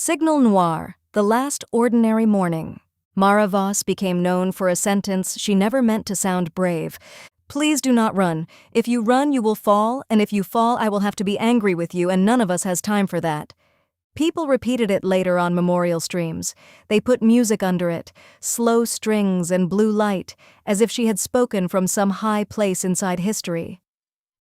Signal Noir, the last ordinary morning. Mara Voss became known for a sentence she never meant to sound brave. Please do not run. If you run, you will fall, and if you fall, I will have to be angry with you, and none of us has time for that. People repeated it later on memorial streams. They put music under it, slow strings and blue light, as if she had spoken from some high place inside history.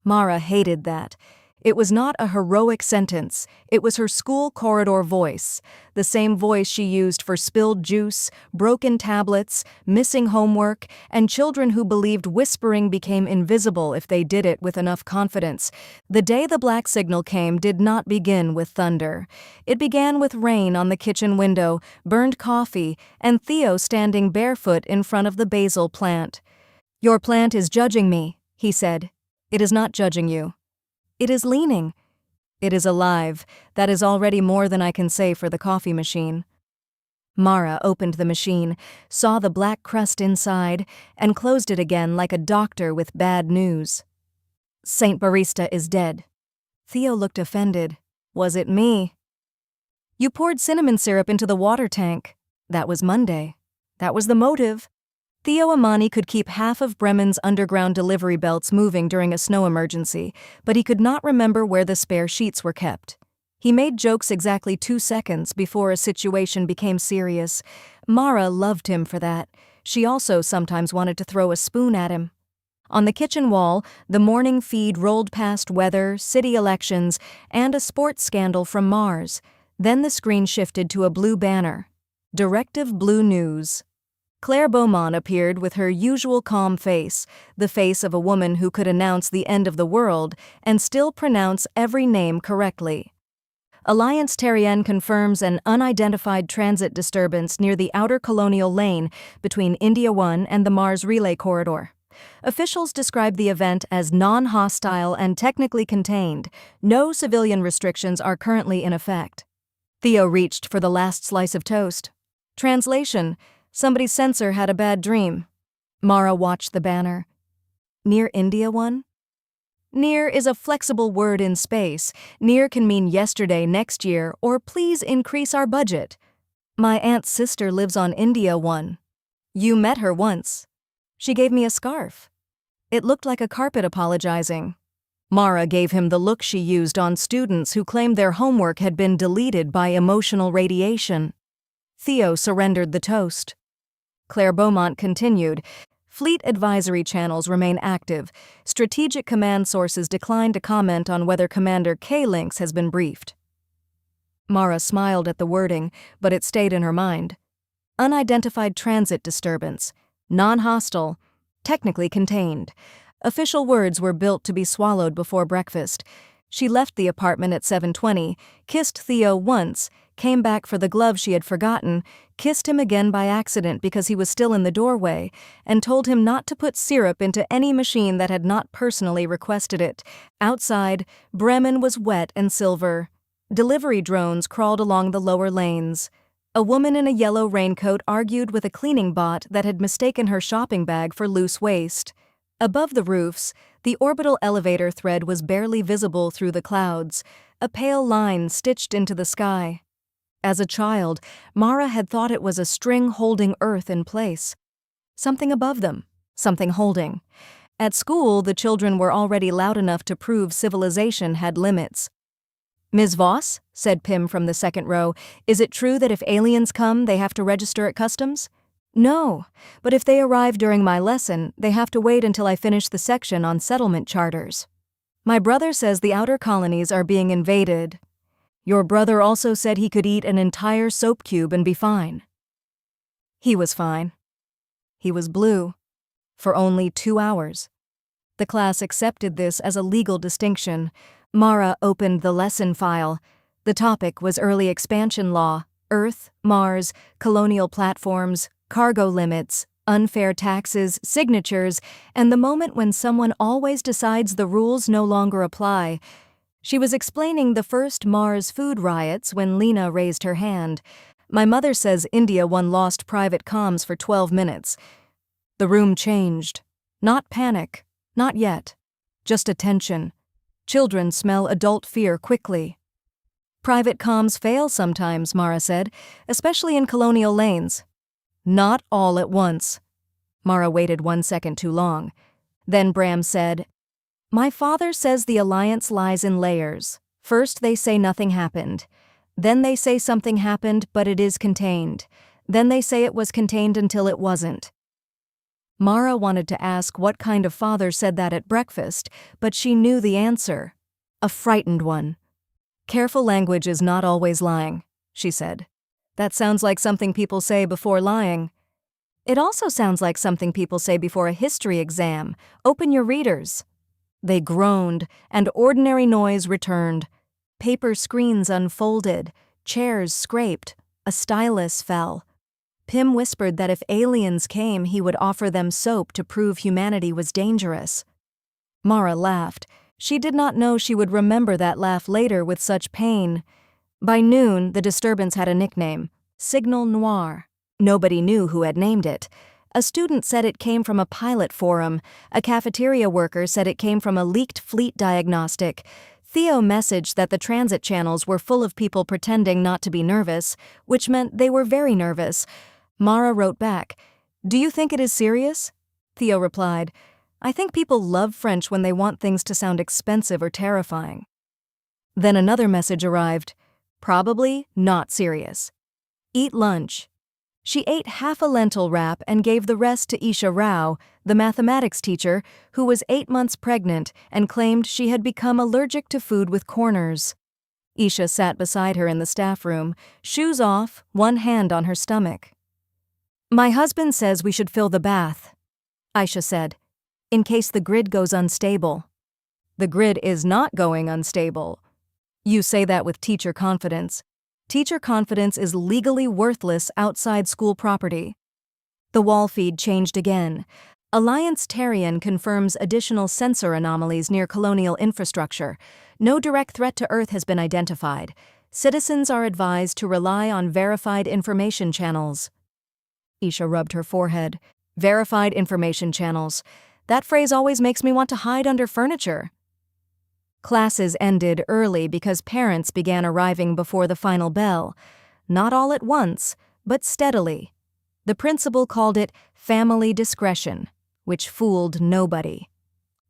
Mara hated that. It was not a heroic sentence, it was her school corridor voice, the same voice she used for spilled juice, broken tablets, missing homework, and children who believed whispering became invisible if they did it with enough confidence. The day the black signal came did not begin with thunder. It began with rain on the kitchen window, burned coffee, and Theo standing barefoot in front of the basil plant. "Your plant is judging me," he said. "It is not judging you. It is leaning. It is alive. That is already more than I can say for the coffee machine." Mara opened the machine, saw the black crust inside, and closed it again like a doctor with bad news. "Saint Barista is dead." Theo looked offended. "Was it me?" "You poured cinnamon syrup into the water tank." That was Monday. That was the motive. Theo Amani could keep half of Bremen's underground delivery belts moving during a snow emergency, but he could not remember where the spare sheets were kept. He made jokes exactly 2 seconds before a situation became serious. Mara loved him for that. She also sometimes wanted to throw a spoon at him. On the kitchen wall, the morning feed rolled past weather, city elections, and a sports scandal from Mars. Then the screen shifted to a blue banner. Directive Blue News. Claire Beaumont appeared with her usual calm face, the face of a woman who could announce the end of the world and still pronounce every name correctly. Alliance Terrienne confirms an unidentified transit disturbance near the outer colonial lane between India 1 and the Mars Relay Corridor. Officials describe the event as non-hostile and technically contained. No civilian restrictions are currently in effect. Theo reached for the last slice of toast. Translation: somebody's sensor had a bad dream. Mara watched the banner. Near India 1? Near is a flexible word in space. Near can mean yesterday, next year, or please increase our budget. My aunt's sister lives on India 1. You met her once. She gave me a scarf. It looked like a carpet apologizing. Mara gave him the look she used on students who claimed their homework had been deleted by emotional radiation. Theo surrendered the toast. Claire Beaumont continued, "Fleet advisory channels remain active. Strategic command sources decline to comment on whether Commander K-Lynx has been briefed." Mara smiled at the wording, but it stayed in her mind. Unidentified transit disturbance. Non-hostile. Technically contained. Official words were built to be swallowed before breakfast. She left the apartment at 7:20, kissed Theo once, came back for the glove she had forgotten, kissed him again by accident because he was still in the doorway, and told him not to put syrup into any machine that had not personally requested it. Outside, Bremen was wet and silver. Delivery drones crawled along the lower lanes. A woman in a yellow raincoat argued with a cleaning bot that had mistaken her shopping bag for loose waste. Above the roofs, the orbital elevator thread was barely visible through the clouds, a pale line stitched into the sky. As a child, Mara had thought it was a string holding Earth in place. Something above them, something holding. At school, the children were already loud enough to prove civilization had limits. "Ms. Voss," said Pim from the second row, "is it true that if aliens come, they have to register at customs?" "No, but if they arrive during my lesson, they have to wait until I finish the section on settlement charters. My brother says the outer colonies are being invaded. Your brother also said he could eat an entire soap cube and be fine." He was fine. He was blue. For only 2 hours. The class accepted this as a legal distinction. Mara opened the lesson file. The topic was early expansion law, Earth, Mars, colonial platforms, cargo limits, unfair taxes, signatures, and the moment when someone always decides the rules no longer apply. She was explaining the first Mars food riots when Lena raised her hand. "My mother says India 1 lost private comms for 12 minutes. The room changed. Not panic. Not yet. Just attention. Children smell adult fear quickly. Private comms fail sometimes, Mara said, especially in colonial lanes. Not all at once. Mara waited 1 second too long. Then Brême said, My father says the alliance lies in layers. First they say nothing happened. Then they say something happened, but it is contained. Then they say it was contained until it wasn't. Mara wanted to ask what kind of father said that at breakfast, but she knew the answer. A frightened one. Careful language is not always lying, she said. That sounds like something people say before lying. It also sounds like something people say before a history exam. Open your readers. They groaned, and ordinary noise returned. Paper screens unfolded, chairs scraped, a stylus fell. Pym whispered that if aliens came, he would offer them soap to prove humanity was dangerous. Mara laughed. She did not know she would remember that laugh later with such pain. By noon, the disturbance had a nickname, Signal Noir. Nobody knew who had named it. A student said it came from a pilot forum. A cafeteria worker said it came from a leaked fleet diagnostic. Theo messaged that the transit channels were full of people pretending not to be nervous, which meant they were very nervous. Mara wrote back, Do you think it is serious? Theo replied, I think people love French when they want things to sound expensive or terrifying. Then another message arrived. Probably not serious. Eat lunch. She ate half a lentil wrap and gave the rest to Isha Rao, the mathematics teacher, who was 8 months pregnant and claimed she had become allergic to food with corners. Isha sat beside her in the staff room, shoes off, one hand on her stomach. My husband says we should fill the bath, Isha said, in case the grid goes unstable. The grid is not going unstable. You say that with teacher confidence. Teacher confidence is legally worthless outside school property. The wall feed changed again. Alliance Terrian confirms additional sensor anomalies near colonial infrastructure. No direct threat to Earth has been identified. Citizens are advised to rely on verified information channels. Isha rubbed her forehead. Verified information channels. That phrase always makes me want to hide under furniture. Classes ended early because parents began arriving before the final bell. Not all at once, but steadily. The principal called it family discretion, which fooled nobody.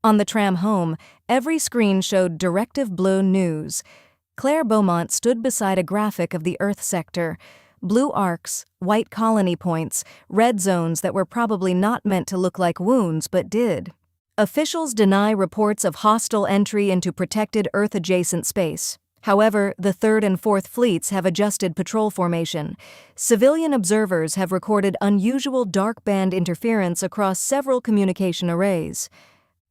On the tram home, every screen showed Directive Bleu news. Claire Beaumont stood beside a graphic of the Earth sector. Blue arcs, white colony points, red zones that were probably not meant to look like wounds but did. Officials deny reports of hostile entry into protected Earth-adjacent space. However, the 3rd and 4th fleets have adjusted patrol formation. Civilian observers have recorded unusual dark band interference across several communication arrays.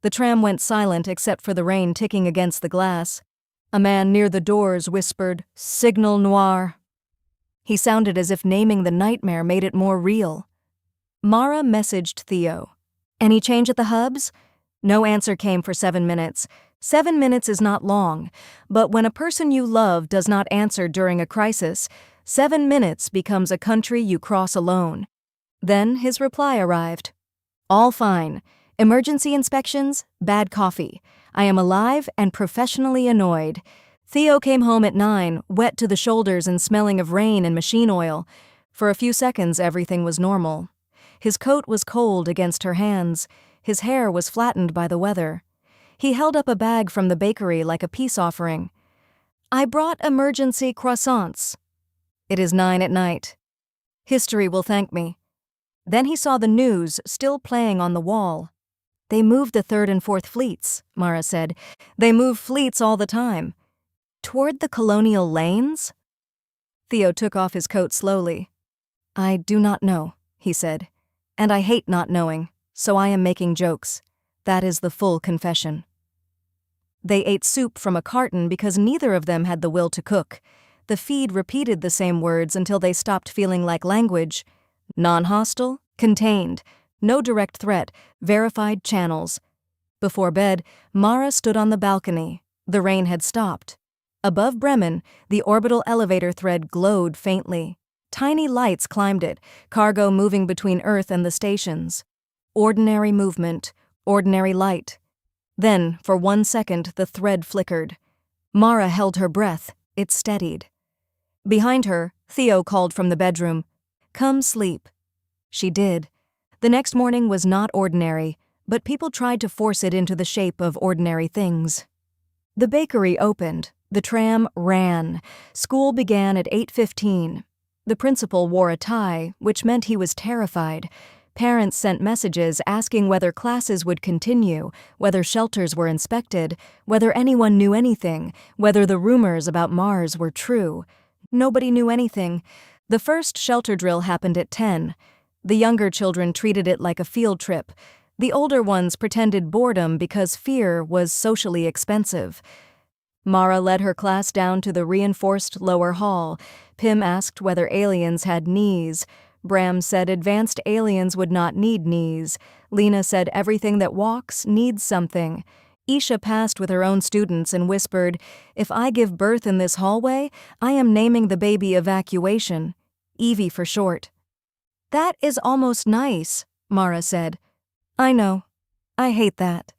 The tram went silent except for the rain ticking against the glass. A man near the doors whispered, Signal Noir. He sounded as if naming the nightmare made it more real. Mara messaged Theo. Any change at the hubs? No answer came for 7 minutes. 7 minutes is not long, but when a person you love does not answer during a crisis, 7 minutes becomes a country you cross alone. Then his reply arrived. All fine. Emergency inspections, bad coffee. I am alive and professionally annoyed. Theo came home at 9, wet to the shoulders and smelling of rain and machine oil. For a few seconds, everything was normal. His coat was cold against her hands. His hair was flattened by the weather. He held up a bag from the bakery like a peace offering. I brought emergency croissants. It is 9 at night. History will thank me. Then he saw the news still playing on the wall. They moved the 3rd and 4th fleets, Mara said. They move fleets all the time. Toward the colonial lanes? Theo took off his coat slowly. I do not know, he said, and I hate not knowing, so I am making jokes. That is the full confession. They ate soup from a carton because neither of them had the will to cook. The feed repeated the same words until they stopped feeling like language. Non-hostile, contained, no direct threat, verified channels. Before bed, Mara stood on the balcony. The rain had stopped. Above Bremen, the orbital elevator thread glowed faintly. Tiny lights climbed it, cargo moving between Earth and the stations. Ordinary movement, ordinary light. Then, for 1 second, the thread flickered. Mara held her breath. it steadied. Behind her, Theo called from the bedroom, "Come sleep." She did. The next morning was not ordinary, but people tried to force it into the shape of ordinary things. The bakery opened. The tram ran. School began at 8:15. The principal wore a tie, which meant he was terrified. Parents sent messages asking whether classes would continue, whether shelters were inspected, whether anyone knew anything, whether the rumors about Mars were true. Nobody knew anything. The first shelter drill happened at 10. The younger children treated it like a field trip. The older ones pretended boredom because fear was socially expensive. Mara led her class down to the reinforced lower hall. Pim asked whether aliens had knees. Brême said advanced aliens would not need knees. Lena said everything that walks needs something. Isha passed with her own students and whispered, "If I give birth in this hallway, I am naming the baby Evacuation. Evie for short." "That is almost nice," Mara said. "I know. I hate that."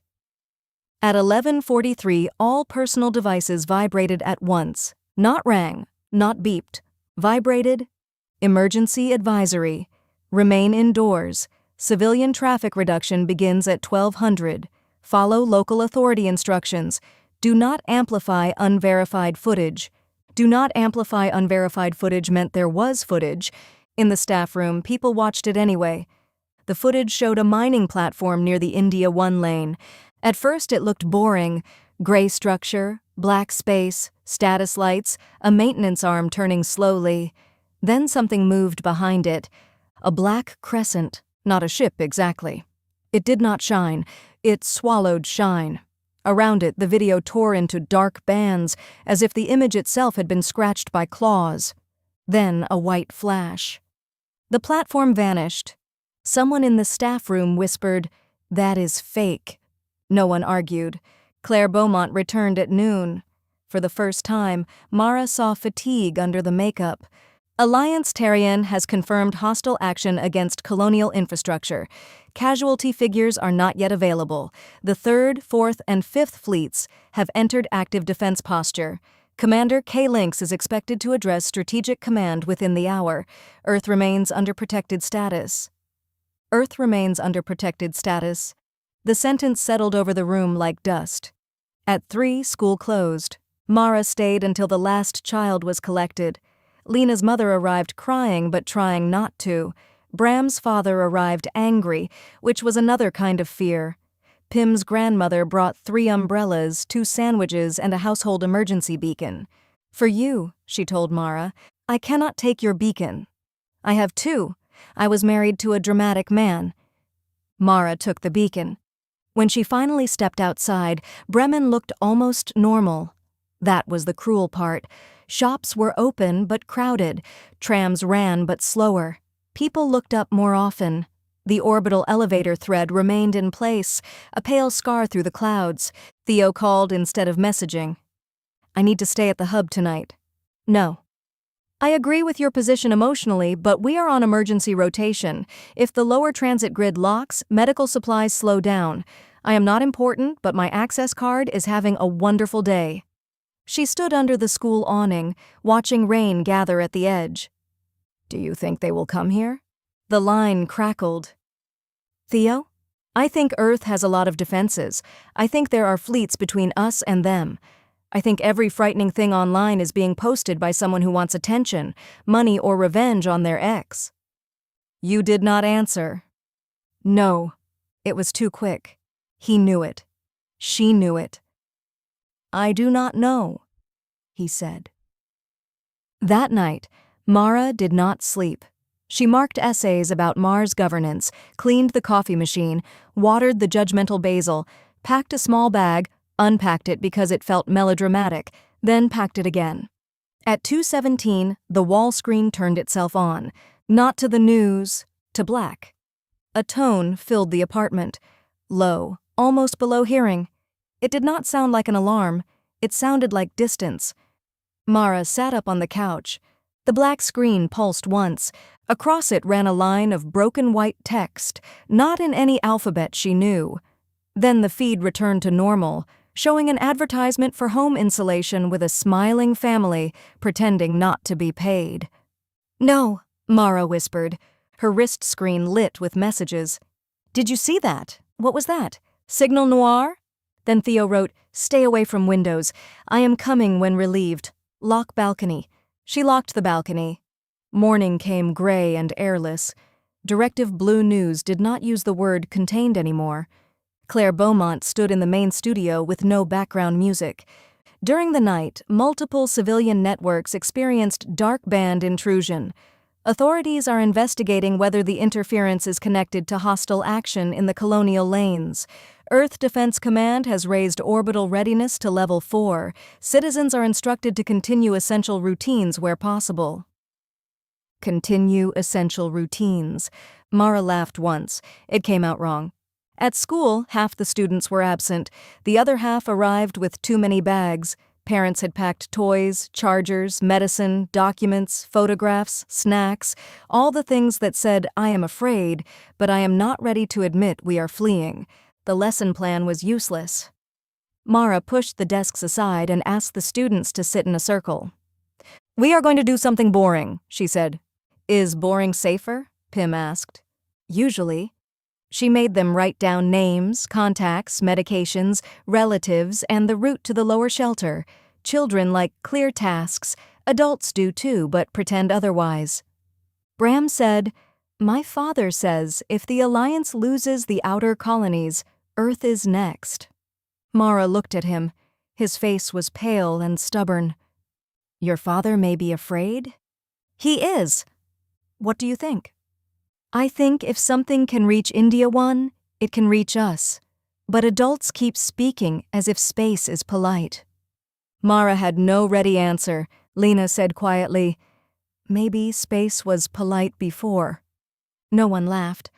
At 11:43, all personal devices vibrated at once. Not rang, not beeped. Vibrated. Emergency advisory. Remain indoors. Civilian traffic reduction begins at 1200. Follow local authority instructions. Do not amplify unverified footage. Do not amplify unverified footage meant there was footage. In the staff room, people watched it anyway. The footage showed a mining platform near the India 1 lane. At first it looked boring. Gray structure, black space, status lights, a maintenance arm turning slowly. Then something moved behind it. A black crescent, not a ship exactly. It did not shine. It swallowed shine. Around it, the video tore into dark bands, as if the image itself had been scratched by claws. Then a white flash. The platform vanished. Someone in the staff room whispered, "That is fake." No one argued. Claire Beaumont returned at noon. For the first time, Mara saw fatigue under the makeup. Alliance Terrien has confirmed hostile action against colonial infrastructure. Casualty figures are not yet available. The 3rd, 4th, and 5th fleets have entered active defense posture. Commander K. Lynx is expected to address strategic command within the hour. Earth remains under protected status. Earth remains under protected status. The sentence settled over the room like dust. At 3, school closed. Mara stayed until the last child was collected. Lena's mother arrived crying but trying not to. Bram's father arrived angry, which was another kind of fear. Pim's grandmother brought 3 umbrellas, 2 sandwiches, and a household emergency beacon. "For you," she told Mara, "I cannot take your beacon. I have 2. I was married to a dramatic man." Mara took the beacon. When she finally stepped outside, Bremen looked almost normal. That was the cruel part. Shops were open but crowded. Trams ran but slower. People looked up more often. The orbital elevator thread remained in place, a pale scar through the clouds. Theo called instead of messaging. "I need to stay at the hub tonight." "No." "I agree with your position emotionally, but we are on emergency rotation. If the lower transit grid locks, medical supplies slow down. I am not important, but my access card is having a wonderful day." She stood under the school awning, watching rain gather at the edge. "Do you think they will come here?" The line crackled. "Theo? I think Earth has a lot of defenses. I think there are fleets between us and them. I think every frightening thing online is being posted by someone who wants attention, money, or revenge on their ex." You did not answer. No. It was too quick. He knew it. She knew it. "I do not know," he said. That night, Mara did not sleep. She marked essays about Mars governance, cleaned the coffee machine, watered the judgmental basil, packed a small bag, unpacked it because it felt melodramatic, then packed it again. At 2:17, the wall screen turned itself on, not to the news, to black. A tone filled the apartment, low, almost below hearing. It did not sound like an alarm. It sounded like distance. Mara sat up on the couch. The black screen pulsed once. Across it ran a line of broken white text, not in any alphabet she knew. Then the feed returned to normal. showing an advertisement for home insulation with a smiling family pretending not to be paid. "No," Mara whispered, her wrist screen lit with messages. "Did you see that? What was that? Signal Noir?" Then Theo wrote, "Stay away from windows. I am coming when relieved. Lock balcony." She locked the balcony. Morning came gray and airless. Directive Blue News did not use the word contained anymore. Claire Beaumont stood in the main studio with no background music. During the night, multiple civilian networks experienced dark band intrusion. Authorities are investigating whether the interference is connected to hostile action in the colonial lanes. Earth Defense Command has raised orbital readiness to level 4. Citizens are instructed to continue essential routines where possible. Continue essential routines. Mara laughed once. It came out wrong. At school, half the students were absent. The other half arrived with too many bags. Parents had packed toys, chargers, medicine, documents, photographs, snacks, all the things that said, "I am afraid, but I am not ready to admit we are fleeing." The lesson plan was useless. Mara pushed the desks aside and asked the students to sit in a circle. "We are going to do something boring," she said. "Is boring safer?" Pim asked. "Usually." She made them write down names, contacts, medications, relatives, and the route to the lower shelter. Children like clear tasks. Adults do too, but pretend otherwise. Brême said, "My father says if the Alliance loses the outer colonies, Earth is next." Mara looked at him. His face was pale and stubborn. "Your father may be afraid?" "He is." "What do you think?" "I think if something can reach India 1, it can reach us. But adults keep speaking as if space is polite." Mara had no ready answer. Lena said quietly, "Maybe space was polite before." No one laughed.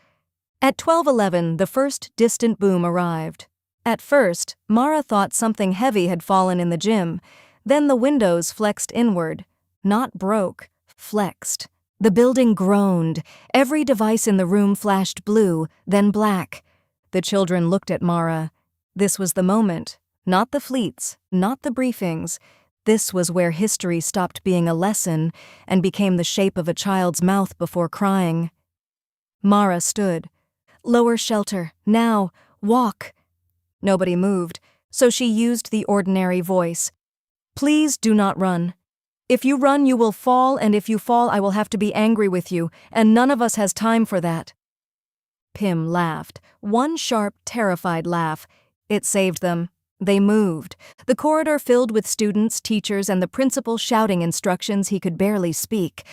At 12:11, the first distant boom arrived. At first, Mara thought something heavy had fallen in the gym. Then the windows flexed inward. Not broke, flexed. The building groaned. Every device in the room flashed blue, then black. The children looked at Mara. This was the moment. Not the fleets, not the briefings. This was where history stopped being a lesson and became the shape of a child's mouth before crying. Mara stood. "Lower shelter, now, walk." Nobody moved, so she used the ordinary voice. "Please do not run. If you run, you will fall, and if you fall, I will have to be angry with you, and none of us has time for that." Pim laughed, one sharp, terrified laugh. It saved them. They moved. The corridor filled with students, teachers, and the principal shouting instructions he could barely speak.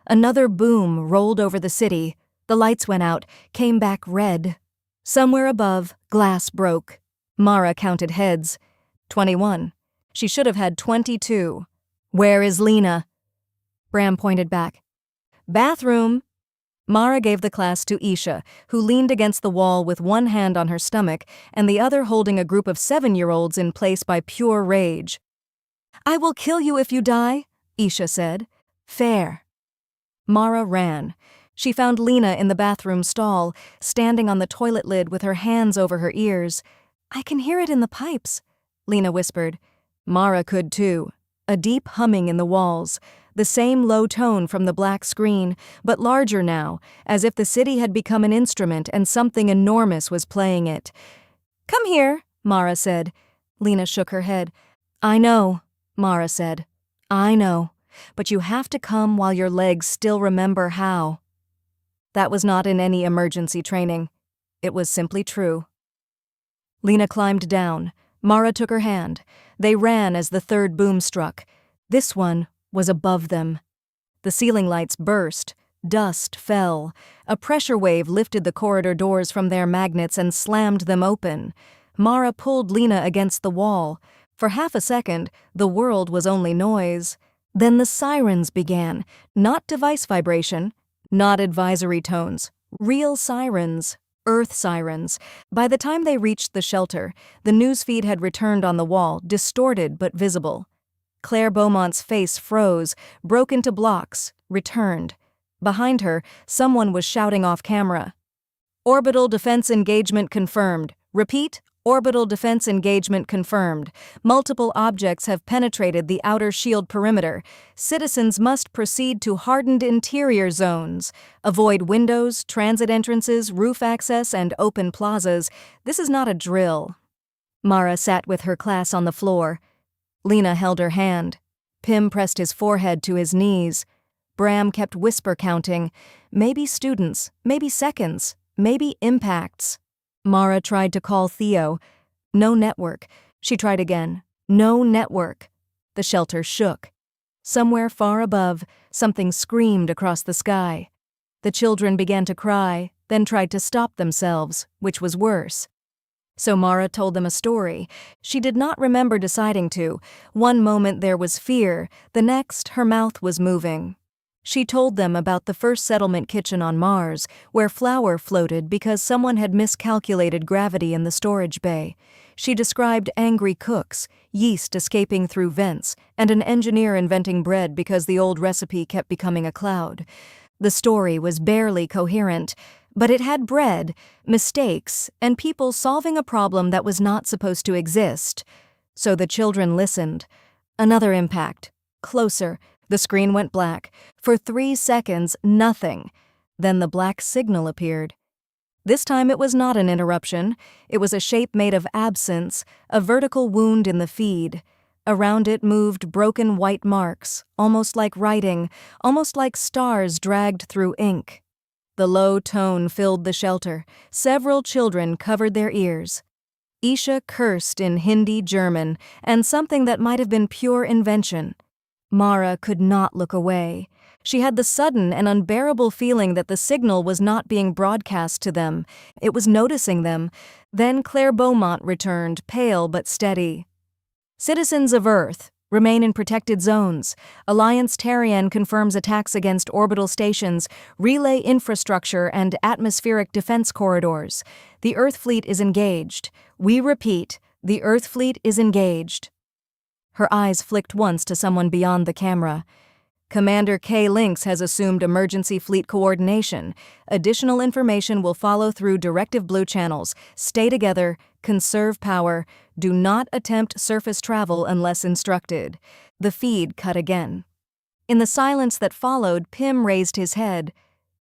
Another boom rolled over the city. The lights went out, came back red. Somewhere above, glass broke. Mara counted heads. 21. She should have had 22. "Where is Lena?" Brême pointed back. "Bathroom." Mara gave the class to Isha, who leaned against the wall with one hand on her stomach and the other holding a group of 7-year-olds in place by pure rage. "I will kill you if you die," Isha said. "Fair." Mara ran. She found Lena in the bathroom stall, standing on the toilet lid with her hands over her ears. "I can hear it in the pipes," Lena whispered. Mara could too. A deep humming in the walls, the same low tone from the black screen, but larger now, as if the city had become an instrument and something enormous was playing it. "Come here," Mara said. Lena shook her head. "I know," Mara said. "I know, but you have to come while your legs still remember how." That was not in any emergency training. It was simply true. Lena climbed down. Mara took her hand. They ran as the third boom struck. This one was above them. The ceiling lights burst. Dust fell. A pressure wave lifted the corridor doors from their magnets and slammed them open. Mara pulled Lena against the wall. For half a second, the world was only noise. Then the sirens began. Not device vibration, not advisory tones. Real sirens. Earth sirens. By the time they reached the shelter, the newsfeed had returned on the wall, distorted but visible. Claire Beaumont's face froze, broke into blocks, returned. Behind her, someone was shouting off camera. "Orbital defense engagement confirmed. Repeat, Orbital defense engagement confirmed. Multiple objects have penetrated the outer shield perimeter. Citizens must proceed to hardened interior zones. Avoid windows, transit entrances, roof access, and open plazas. This is not a drill. Mara sat with her class on the floor. Lena held her hand. Pim pressed his forehead to his knees. Brême kept whisper counting. Maybe students, maybe seconds, maybe impacts. Mara tried to call Theo. No network. She tried again. No network. The shelter shook. Somewhere far above, something screamed across the sky. The children began to cry, then tried to stop themselves, which was worse. So Mara told them a story. She did not remember deciding to. One moment there was fear, the next her mouth was moving. She told them about the first settlement kitchen on Mars, where flour floated because someone had miscalculated gravity in the storage bay. She described angry cooks, yeast escaping through vents, and an engineer inventing bread because the old recipe kept becoming a cloud. The story was barely coherent, but it had bread, mistakes, and people solving a problem that was not supposed to exist. So the children listened. Another impact. Closer. The screen went black. For 3 seconds, nothing. Then the black signal appeared. This time it was not an interruption. It was a shape made of absence, a vertical wound in the feed. Around it moved broken white marks, almost like writing, almost like stars dragged through ink. The low tone filled the shelter. Several children covered their ears. Isha cursed in Hindi German, and something that might have been pure invention. Mara could not look away. She had the sudden and unbearable feeling that the signal was not being broadcast to them. It was noticing them. Then Claire Beaumont returned, pale but steady. Citizens of Earth, remain in protected zones. Alliance Terrien confirms attacks against orbital stations, relay infrastructure, and atmospheric defense corridors. The Earth fleet is engaged. We repeat, the Earth fleet is engaged. Her eyes flicked once to someone beyond the camera. Commander K. Lynx has assumed emergency fleet coordination. Additional information will follow through Directive Blue channels. Stay together, conserve power, do not attempt surface travel unless instructed. The feed cut again. In the silence that followed, Pim raised his head.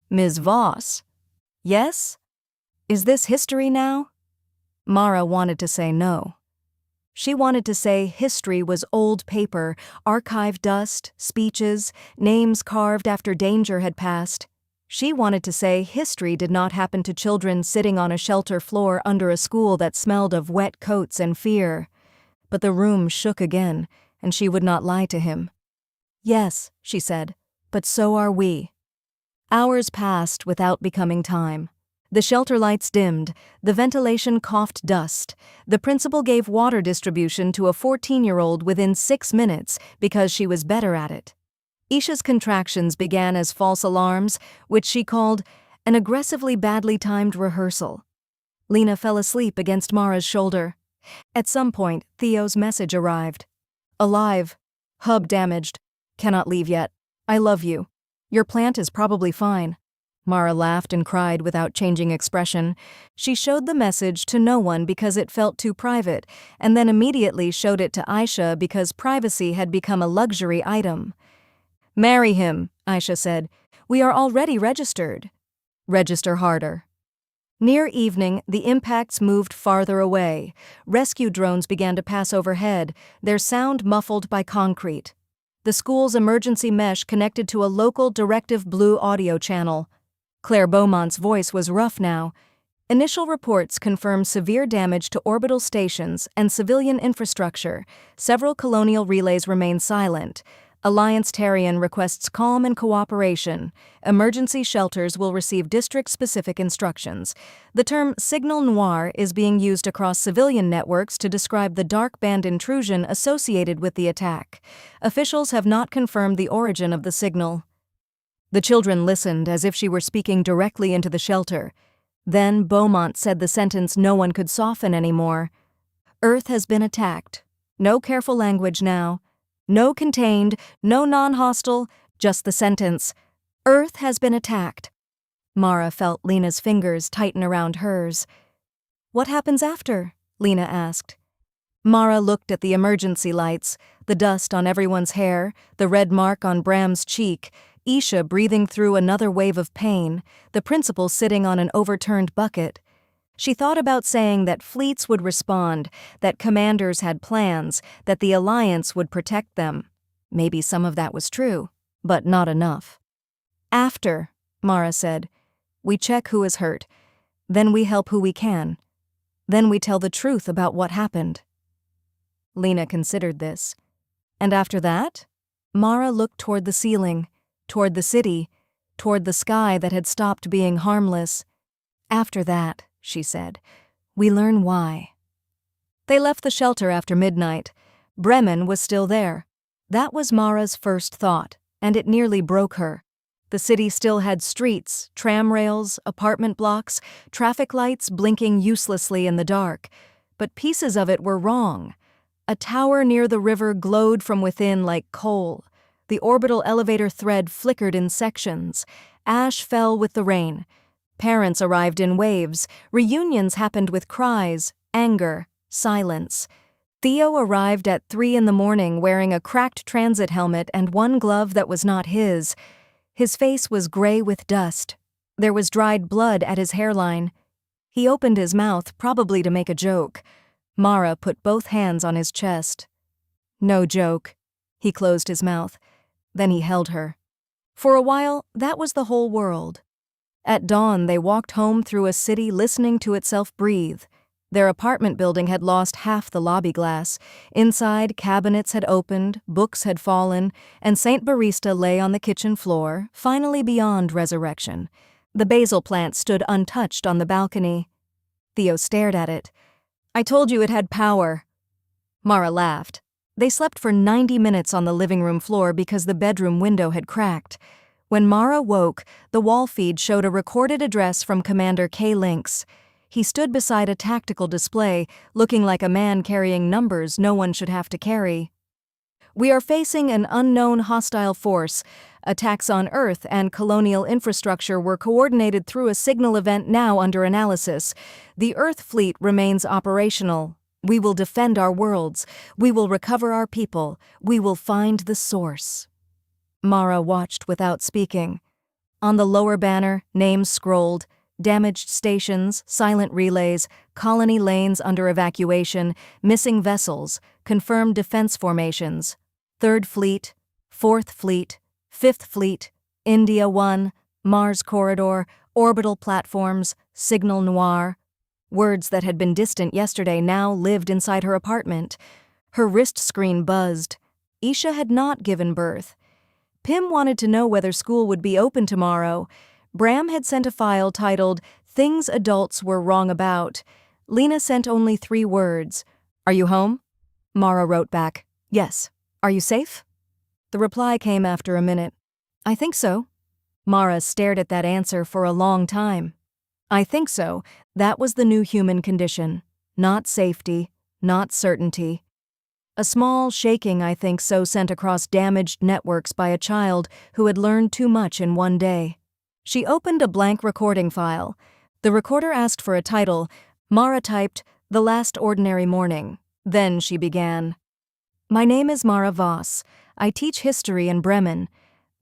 Ms. Voss? Yes? Is this history now? Mara wanted to say no. She wanted to say history was old paper, archive dust, speeches, names carved after danger had passed. She wanted to say history did not happen to children sitting on a shelter floor under a school that smelled of wet coats and fear. But the room shook again, and she would not lie to him. Yes, she said, but so are we. Hours passed without becoming time. The shelter lights dimmed, the ventilation coughed dust. The principal gave water distribution to a 14-year-old within 6 minutes because she was better at it. Isha's contractions began as false alarms, which she called an aggressively badly timed rehearsal. Lena fell asleep against Mara's shoulder. At some point, Theo's message arrived. Alive. Hub damaged. Cannot leave yet. I love you. Your plant is probably fine. Mara laughed and cried without changing expression. She showed the message to no one because it felt too private, and then immediately showed it to Aisha because privacy had become a luxury item. Marry him, Aisha said. We are already registered. Register harder. Near evening, the impacts moved farther away. Rescue drones began to pass overhead, their sound muffled by concrete. The school's emergency mesh connected to a local Directive Blue audio channel. Claire Beaumont's voice was rough now. Initial reports confirmed severe damage to orbital stations and civilian infrastructure. Several colonial relays remain silent. Alliance Terrien requests calm and cooperation. Emergency shelters will receive district-specific instructions. The term Signal Noir is being used across civilian networks to describe the dark band intrusion associated with the attack. Officials have not confirmed the origin of the signal. The children listened as if she were speaking directly into the shelter. Then Beaumont said the sentence no one could soften anymore. Earth has been attacked. No careful language now. No contained, no non-hostile, just the sentence. Earth has been attacked. Mara felt Lena's fingers tighten around hers. What happens after? Lena asked. Mara looked at the emergency lights, the dust on everyone's hair, the red mark on Brême's cheek, Isha breathing through another wave of pain, the principal sitting on an overturned bucket. She thought about saying that fleets would respond, that commanders had plans, that the alliance would protect them. Maybe some of that was true, but not enough. After, Mara said, we check who is hurt. Then we help who we can. Then we tell the truth about what happened. Lena considered this. And after that? Mara looked toward the ceiling, toward the city, toward the sky that had stopped being harmless. After that, she said, we learn why. They left the shelter after midnight. Brême was still there. That was Mara's first thought, and it nearly broke her. The city still had streets, tram rails, apartment blocks, traffic lights blinking uselessly in the dark. But pieces of it were wrong. A tower near the river glowed from within like coal. The orbital elevator thread flickered in sections. Ash fell with the rain. Parents arrived in waves. Reunions happened with cries, anger, silence. Theo arrived at 3 a.m. wearing a cracked transit helmet and one glove that was not his. His face was gray with dust. There was dried blood at his hairline. He opened his mouth, probably to make a joke. Mara put both hands on his chest. No joke. He closed his mouth. Then he held her. For a while, that was the whole world. At dawn, they walked home through a city listening to itself breathe. Their apartment building had lost half the lobby glass. Inside, cabinets had opened, books had fallen, and Saint Barista lay on the kitchen floor, finally beyond resurrection. The basil plant stood untouched on the balcony. Theo stared at it. I told you it had power. Mara laughed. They slept for 90 minutes on the living room floor because the bedroom window had cracked. When Mara woke, the wall feed showed a recorded address from Commander K. Lynx. He stood beside a tactical display, looking like a man carrying numbers no one should have to carry. We are facing an unknown hostile force. Attacks on Earth and colonial infrastructure were coordinated through a signal event now under analysis. The Earth fleet remains operational. We will defend our worlds. We will recover our people. We will find the source. Mara watched without speaking. On the lower banner, names scrolled. Damaged stations, silent relays, colony lanes under evacuation, missing vessels, confirmed defense formations. 3rd Fleet, 4th Fleet, 5th Fleet, India 1, Mars Corridor, orbital platforms, Signal Noir. Words that had been distant yesterday now lived inside her apartment. Her wrist screen buzzed. Isha had not given birth. Pim wanted to know whether school would be open tomorrow. Brême had sent a file titled, Things Adults Were Wrong About. Lena sent only 3 words. Are you home? Mara wrote back, Yes. Are you safe? The reply came after a minute. I think so. Mara stared at that answer for a long time. I think so. That was the new human condition. Not safety, not certainty. A small shaking I think so sent across damaged networks by a child who had learned too much in one day. She opened a blank recording file. The recorder asked for a title. Mara typed, The Last Ordinary Morning. Then she began. My name is Mara Voss. I teach history in Brême.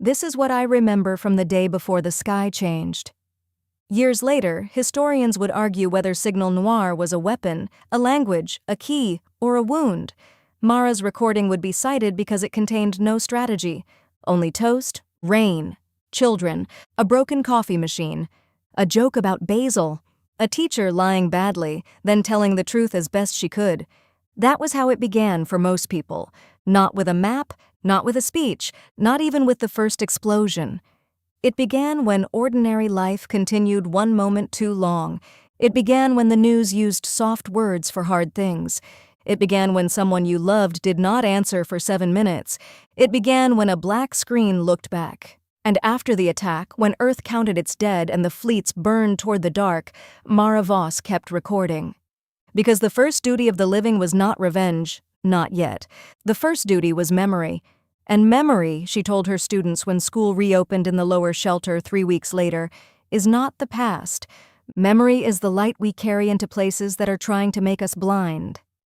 This is what I remember from the day before the sky changed. Years later, historians would argue whether Signal Noir was a weapon, a language, a key, or a wound. Mara's recording would be cited because it contained no strategy. Only toast, rain, children, a broken coffee machine, a joke about basil, a teacher lying badly, then telling the truth as best she could. That was how it began for most people. Not with a map, not with a speech, not even with the first explosion. It began when ordinary life continued one moment too long. It began when the news used soft words for hard things. It began when someone you loved did not answer for 7 minutes. It began when a black screen looked back. And after the attack, when Earth counted its dead and the fleets burned toward the dark, Mara Voss kept recording. Because the first duty of the living was not revenge, not yet. The first duty was memory. And memory, she told her students when school reopened in the lower shelter 3 weeks later, is not the past. Memory is the light we carry into places that are trying to make us blind.